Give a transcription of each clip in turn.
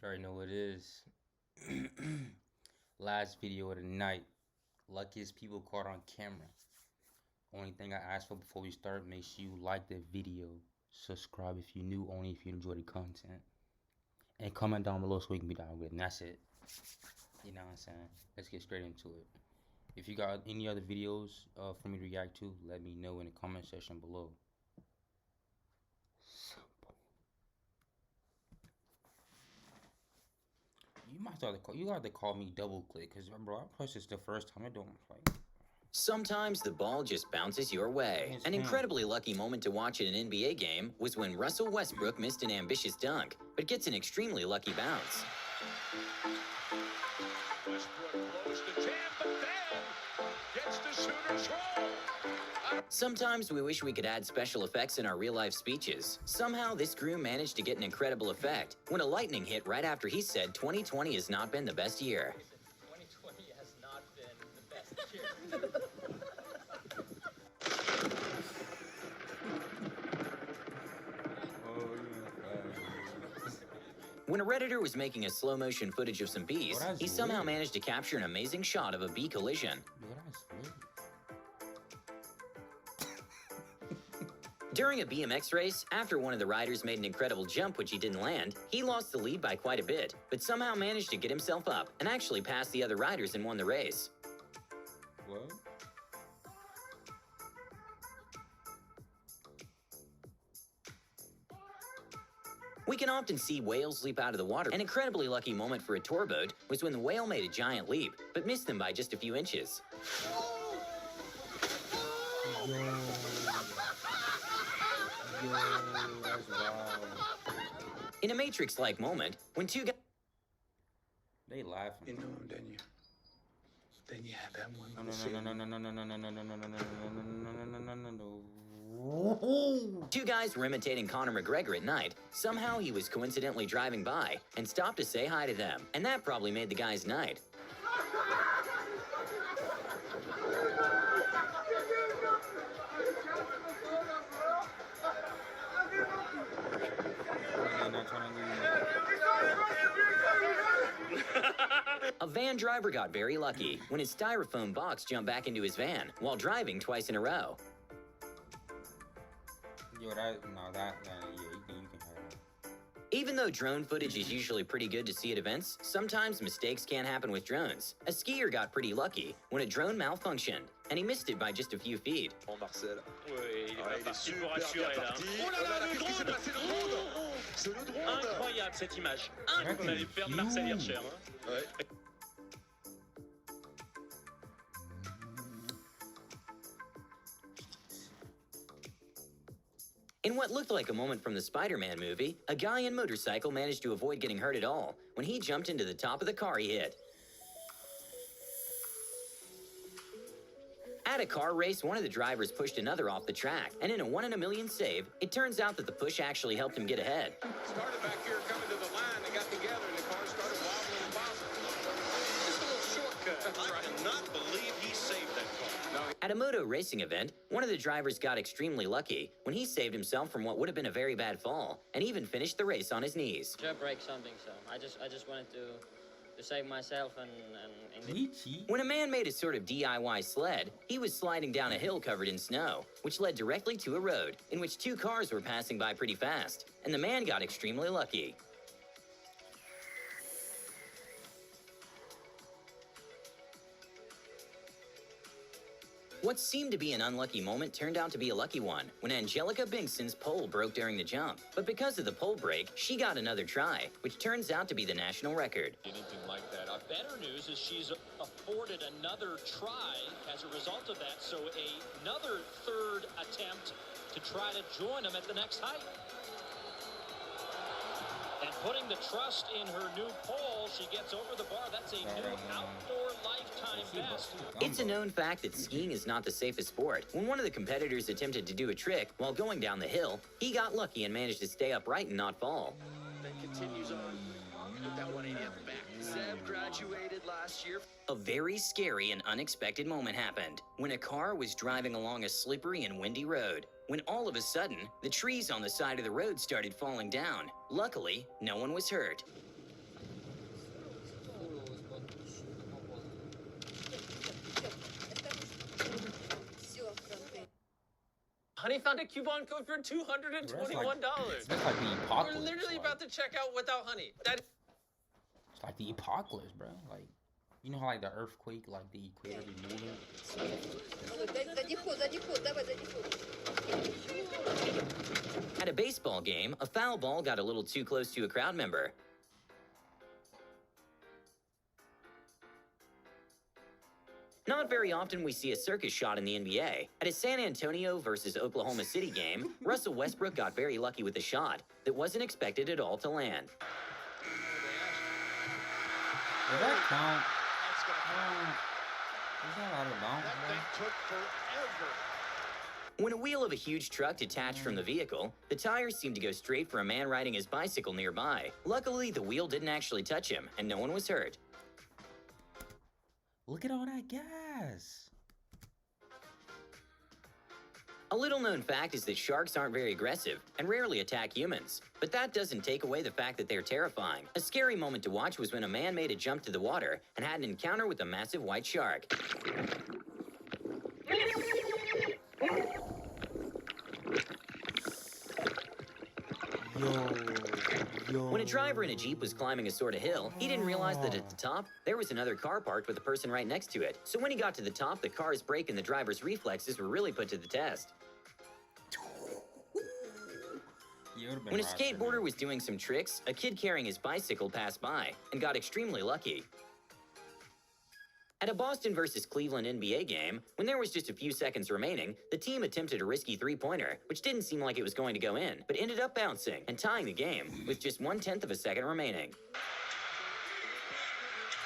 You already know what it is. Last video of the night. Luckiest people caught on camera. Only thing I ask for before we start, make sure you like the video. Subscribe if you're new, only if you enjoy the content. And comment down below so we can be downloaded. And that's it. You know what I'm saying? Let's get straight into it. If you got any other videos for me to react to, let me know in the comment section below. You got to call me double click, cause bro, I pressed this the first time. I don't like. Sometimes the ball just bounces your way. An incredibly lucky moment to watch in an NBA game was when Russell Westbrook missed an ambitious dunk, but gets an extremely lucky bounce. Westbrook blows the jam, but then gets the shooter's roll. Sometimes we wish we could add special effects in our real-life speeches. Somehow, this groom managed to get an incredible effect when a lightning hit right after he said 2020 has not been the best year. 2020 has not been the best year. When a Redditor was making a slow-motion footage of some bees, he somehow managed to capture an amazing shot of a bee collision. During a BMX race, after one of the riders made an incredible jump which he didn't land, he lost the lead by quite a bit, but somehow managed to get himself up and actually passed the other riders and won the race. What? We can often see whales leap out of the water. An incredibly lucky moment for a tour boat was when the whale made a giant leap, but missed them by just a few inches. That's wild. In a Matrix-like moment, when two guys... They laughing. You know him, didn't you? Then you had that one. No. Two guys were imitating Conor McGregor at night. Somehow he was coincidentally driving by and stopped to say hi to them, and that probably made the guy's night. A van driver got very lucky when his styrofoam box jumped back into his van while driving twice in a row. Yo, yeah, you can have it. Even though drone footage is usually pretty good to see at events, sometimes mistakes can happen with drones. A skier got pretty lucky when a drone malfunctioned, and he missed it by just a few feet. Marcel. Oui, il est pas Il est parti pour super assurer bien là. parti. Oh là là, Qu'est-ce qui s'est passé, le drone? C'est le drone. Incroyable cette image. Ouais, On allait perdre Marcel Hirscher. Hein. Ouais. In what looked like a moment from the Spider-Man movie, a guy in motorcycle managed to avoid getting hurt at all when he jumped into the top of the car he hit. At a car race, one of the drivers pushed another off the track, and in a 1 in a million save, it turns out that the push actually helped him get ahead. Started back here coming to the line. They got together and the car started wobbling and bobbling. Just a little shortcut. I cannot believe he saved that car. At a moto racing event, one of the drivers got extremely lucky when he saved himself from what would have been a very bad fall, and even finished the race on his knees. I break something, so I just wanted to save myself and When a man made a sort of DIY sled, he was sliding down a hill covered in snow, which led directly to a road in which two cars were passing by pretty fast, and the man got extremely lucky. What seemed to be an unlucky moment turned out to be a lucky one when Angelica Bingson's pole broke during the jump. But because of the pole break, she got another try, which turns out to be the national record. Anything like that. Better news is she's afforded another try as a result of that, so another third attempt to try to join them at the next height. And putting the trust in her new pole, she gets over the bar. That's a new outdoor lifetime best. It's a known fact that skiing is not the safest sport. When one of the competitors attempted to do a trick while going down the hill, he got lucky and managed to stay upright and not fall. Then continues on with that 180 at the back. Zev graduated last year. A very scary and unexpected moment happened when a car was driving along a slippery and windy road, when all of a sudden, the trees on the side of the road started falling down. Luckily, no one was hurt. Honey found a coupon code for $221. That's like the We're apocalypse. literally like, about to check out without Honey. That It's like the apocalypse, bro. Like, you know how like the earthquake, like the equator be moving. At a baseball game, a foul ball got a little too close to a crowd member. Not very often we see a circus shot in the NBA. At a San Antonio versus Oklahoma City game, Russell Westbrook got very lucky with a shot that wasn't expected at all to land. Does that count? That's gonna Is that out of bounds, That bro? thing took forever. When a wheel of a huge truck detached from the vehicle, the tires seemed to go straight for a man riding his bicycle nearby. Luckily, the wheel didn't actually touch him, and no one was hurt. Look at all that gas. A little-known fact is that sharks aren't very aggressive and rarely attack humans. But that doesn't take away the fact that they're terrifying. A scary moment to watch was when a man made a jump to the water and had an encounter with a massive white shark. When a driver in a Jeep was climbing a sort of hill, he didn't realize that at the top, there was another car parked with a person right next to it. So when he got to the top, the car's brake and the driver's reflexes were really put to the test. When a skateboarder was doing some tricks, a kid carrying his bicycle passed by and got extremely lucky. At a Boston versus Cleveland NBA game, when there was just a few seconds remaining, the team attempted a risky three-pointer, which didn't seem like it was going to go in, but ended up bouncing and tying the game with just 1/10 of a second remaining.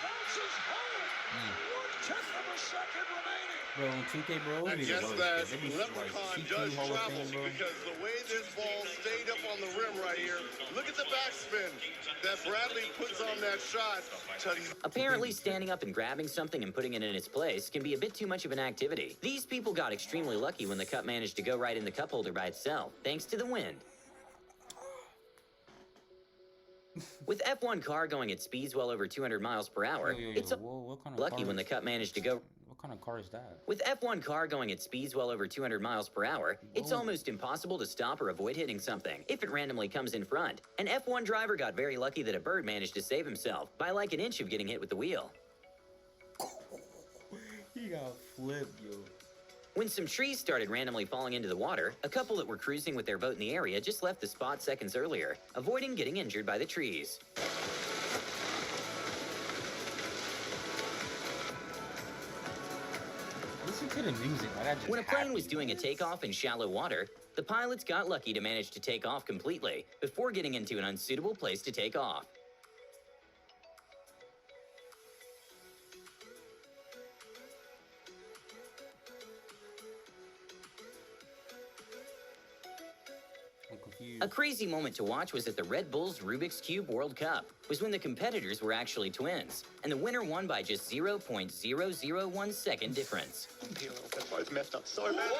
Bounces home. 1/10 of a second remaining. Bro, in 2K, bro, I it be the guess worst, that bro. It be Leprechaun like does CQ Hall of travel Fame, bro. because the way this ball stayed up on the rim right here, look at the backspin that Bradley puts on that shot. Apparently, standing up and grabbing something and putting it in its place can be a bit too much of an activity. These people got extremely lucky when the cup managed to go right in the cup holder by itself, thanks to the wind. With F1 car going at speeds well over 200 miles per hour, it's what kind of lucky car when the is- cup managed to go... What kind of car is that? With F1 car going at speeds well over 200 miles per hour, it's almost impossible to stop or avoid hitting something if it randomly comes in front. An F1 driver got very lucky that a bird managed to save himself by like an inch of getting hit with the wheel. He got flipped, yo. When some trees started randomly falling into the water, a couple that were cruising with their boat in the area just left the spot seconds earlier, avoiding getting injured by the trees. Listen to the music, man. That just When a plane happened. was doing a takeoff in shallow water, the pilots got lucky to manage to take off completely before getting into an unsuitable place to take off. I'm confused. A crazy moment to watch was at the Red Bull's Rubik's Cube World Cup, was when the competitors were actually twins, and the winner won by just 0.001 second difference. Both messed up so bad.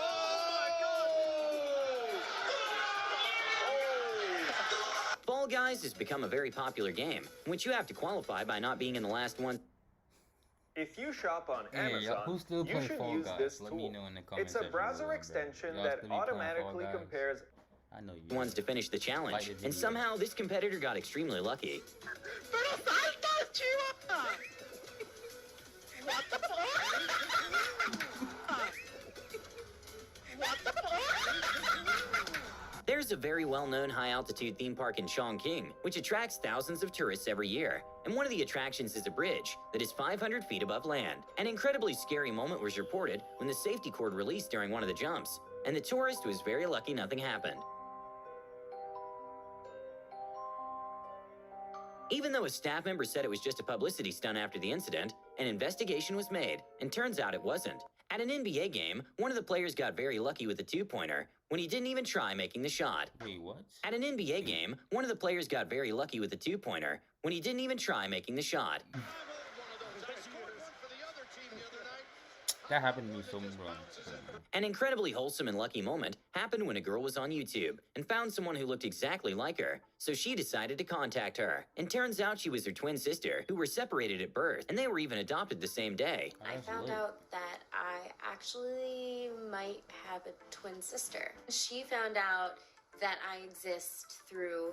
Fall Guys has become a very popular game, in which you have to qualify by not being in the last one. If you shop on Hey, y'all, Amazon, who still you play should Fall use Guys? this Let tool. me know in the comment It's a section browser below, bro. extension Y'all that still be playing Fall automatically Guys? compares I know you. Ones to finish the challenge, Like the video. and somehow this competitor got extremely lucky. There's a very well-known high-altitude theme park in Chongqing, which attracts thousands of tourists every year. And one of the attractions is a bridge that is 500 feet above land. An incredibly scary moment was reported when the safety cord released during one of the jumps, and the tourist was very lucky nothing happened. Even though a staff member said it was just a publicity stunt after the incident, an investigation was made, and turns out it wasn't. At an NBA game, one of the players got very lucky with a two-pointer when he didn't even try making the shot. Wait, what? At an NBA game, one of the players got very lucky with a two-pointer when he didn't even try making the shot. That happened to me so much, bro. An incredibly wholesome and lucky moment happened when a girl was on YouTube and found someone who looked exactly like her. So she decided to contact her. And turns out she was her twin sister, who were separated at birth, and they were even adopted the same day. I found out that I actually might have a twin sister. She found out that I exist through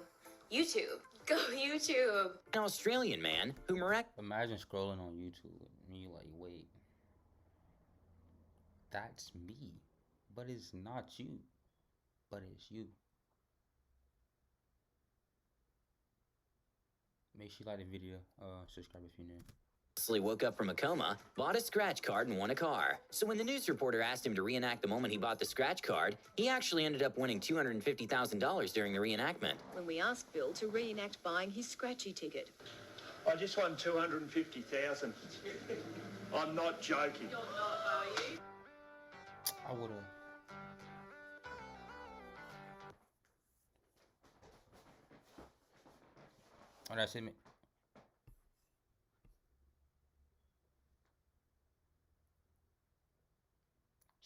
YouTube. Go YouTube! An Australian man who Imagine scrolling on YouTube and you like, wait, that's me, but it's not you, but it's you. Make sure you like the video, subscribe if you're new. woke up from a coma, bought a scratch card, and won a car. So when the news reporter asked him to reenact the moment he bought the scratch card, he actually ended up winning $250,000 during the reenactment. When we asked Bill to reenact buying his scratchy ticket. I just won $250,000. I'm not joking. I would've. Oh, that's it.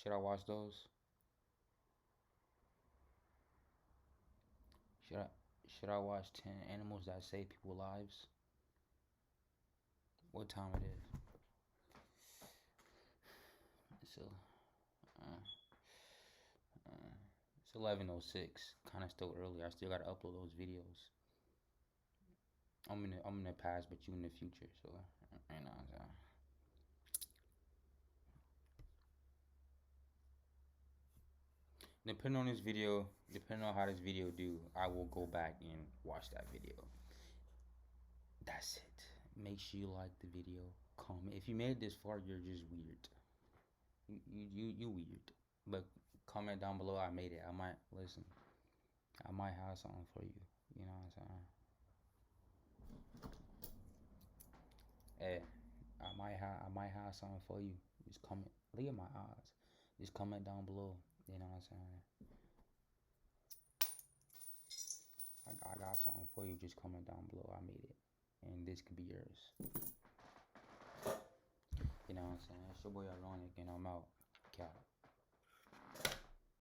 Should I watch those? Should I watch 10 animals that save people's lives? What time it is? It's 11:06. Kind of still early. I still gotta upload those videos. I'm in the past, but you in the future. So you know. Depending on this video, depending on how this video do, I will go back and watch that video. That's it. Make sure you like the video, comment. If you made it this far, you're just weird. You weird. But comment down below. I made it. I might listen. I might have something for you. You know what I'm saying? Hey, I might have something for you. Just comment. Look at my eyes. Just comment down below. You know what I'm saying? I got something for you. Just comment down below. I made it. And this could be yours. You know what I'm saying? It's your boy Ironic, and I'm out. Cat.